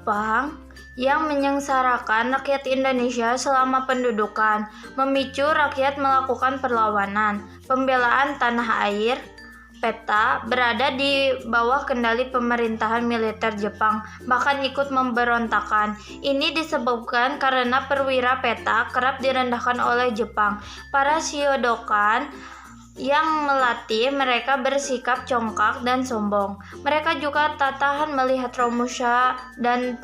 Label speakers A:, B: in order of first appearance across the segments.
A: Jepang yang menyengsarakan rakyat Indonesia selama pendudukan, memicu rakyat melakukan perlawanan, pembelaan tanah air. Peta berada di bawah kendali pemerintahan militer Jepang, bahkan ikut memberontakan. Ini disebabkan karena perwira Peta kerap direndahkan oleh Jepang. Para Shodokan yang melatih mereka bersikap congkak dan sombong. Mereka juga tak tahan melihat Romusha dan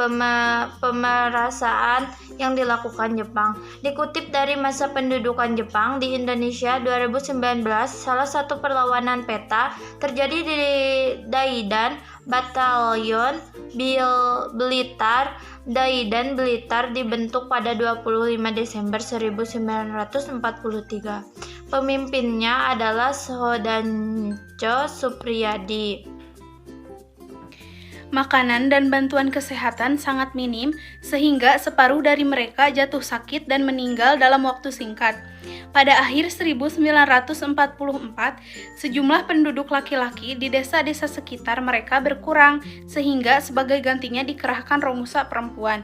A: pemerasaan yang dilakukan Jepang. Dikutip dari masa pendudukan Jepang di Indonesia 2019, salah satu perlawanan Peta terjadi di Daidan Batalion Blitar. Daidan Blitar dibentuk pada 25 Desember 1943. Pemimpinnya adalah Shodancho Supriyadi.
B: Makanan dan bantuan kesehatan sangat minim, sehingga separuh dari mereka jatuh sakit dan meninggal dalam waktu singkat. Pada akhir 1944, sejumlah penduduk laki-laki di desa-desa sekitar mereka berkurang, sehingga sebagai gantinya dikerahkan Romusa perempuan.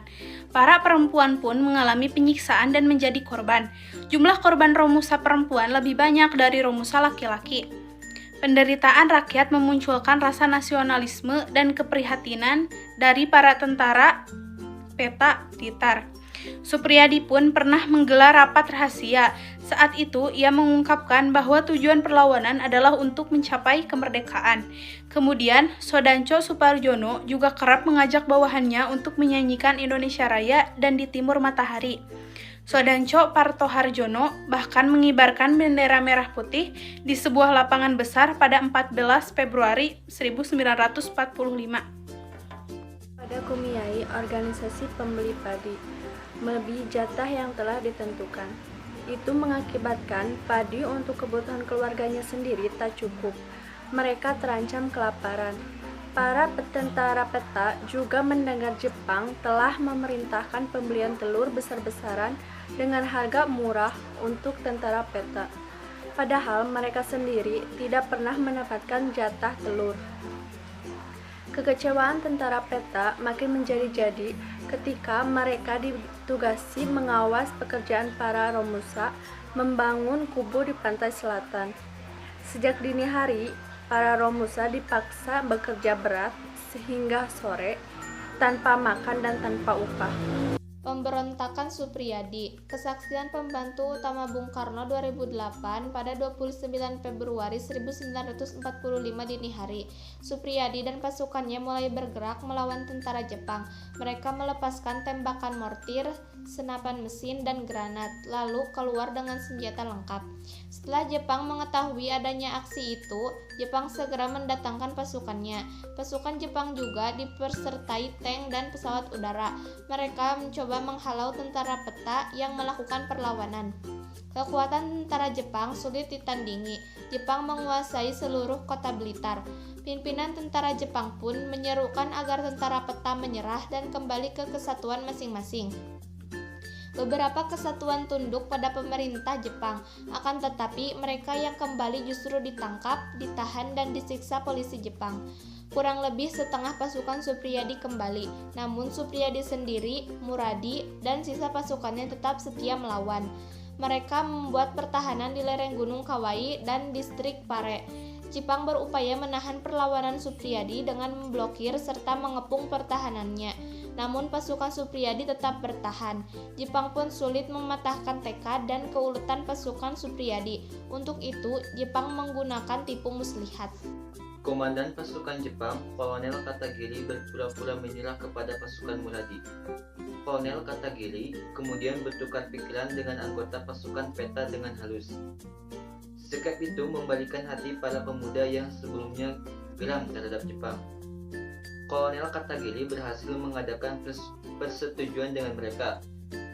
B: Para perempuan pun mengalami penyiksaan dan menjadi korban. Jumlah korban Romusa perempuan lebih banyak dari Romusa laki-laki. Penderitaan rakyat memunculkan rasa nasionalisme dan keprihatinan dari para tentara Peta Blitar. Supriyadi pun pernah menggelar rapat rahasia. Saat itu, ia mengungkapkan bahwa tujuan perlawanan adalah untuk mencapai kemerdekaan. Kemudian, Shodancho Suparjono juga kerap mengajak bawahannya untuk menyanyikan Indonesia Raya dan Di Timur Matahari. Shodancho Partoharjono bahkan mengibarkan bendera merah putih di sebuah lapangan besar pada 14 Februari 1945.
C: Pada Kumiai, organisasi pembeli padi, melebihi jatah yang telah ditentukan. Itu mengakibatkan padi untuk kebutuhan keluarganya sendiri tak cukup. Mereka terancam kelaparan. Para tentara Peta juga mendengar Jepang telah memerintahkan pembelian telur besar-besaran dengan harga murah untuk tentara Peta. Padahal mereka sendiri tidak pernah mendapatkan jatah telur. Kekecewaan tentara Peta makin menjadi-jadi ketika mereka ditugasi mengawas pekerjaan para Romusa membangun kubu di pantai selatan. Sejak dini hari, para Romusa dipaksa bekerja berat sehingga sore tanpa makan dan tanpa upah.
D: Pemberontakan Supriyadi. Kesaksian pembantu utama Bung Karno 2008 pada 29 Februari 1945 dini hari. Supriyadi dan pasukannya mulai bergerak melawan tentara Jepang. Mereka melepaskan tembakan mortir, senapan mesin, dan granat, lalu keluar dengan senjata lengkap. Setelah Jepang mengetahui adanya aksi itu, Jepang segera mendatangkan pasukannya. Pasukan Jepang juga dipersertai tank dan pesawat udara. Mereka mencoba menghalau tentara Peta yang melakukan perlawanan. Kekuatan tentara Jepang sulit ditandingi. Jepang menguasai seluruh kota Blitar. Pimpinan tentara Jepang pun menyerukan agar tentara Peta menyerah dan kembali ke kesatuan masing-masing. Beberapa kesatuan tunduk pada pemerintah Jepang, akan tetapi mereka yang kembali justru ditangkap, ditahan, dan disiksa polisi Jepang. Kurang lebih setengah pasukan Supriyadi kembali, namun Supriyadi sendiri, Muradi, dan sisa pasukannya tetap setia melawan. Mereka membuat pertahanan di lereng Gunung Kawai dan distrik Pare. Jepang berupaya menahan perlawanan Supriyadi dengan memblokir serta mengepung pertahanannya. Namun pasukan Supriyadi tetap bertahan. Jepang pun sulit mematahkan tekad dan keuletan pasukan Supriyadi. Untuk itu, Jepang menggunakan tipu muslihat.
E: Komandan pasukan Jepang, Kolonel Katagiri, berpura-pura menyerah kepada pasukan Muradi. Kolonel Katagiri kemudian bertukar pikiran dengan anggota pasukan Peta dengan halus. Sikap itu membalikan hati para pemuda yang sebelumnya geram terhadap Jepang. Kolonel Katagiri berhasil mengadakan persetujuan dengan mereka.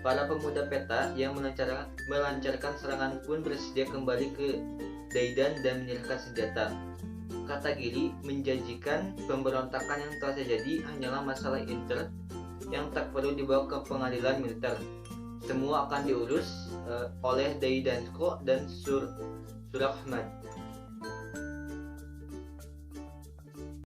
E: Para pemuda Peta yang melancarkan serangan pun bersedia kembali ke Daidan dan menyerahkan senjata. Katagiri menjanjikan pemberontakan yang telah terjadi hanyalah masalah intern yang tak perlu dibawa ke pengadilan militer. Semua akan diurus oleh Daidanko dan Surahman.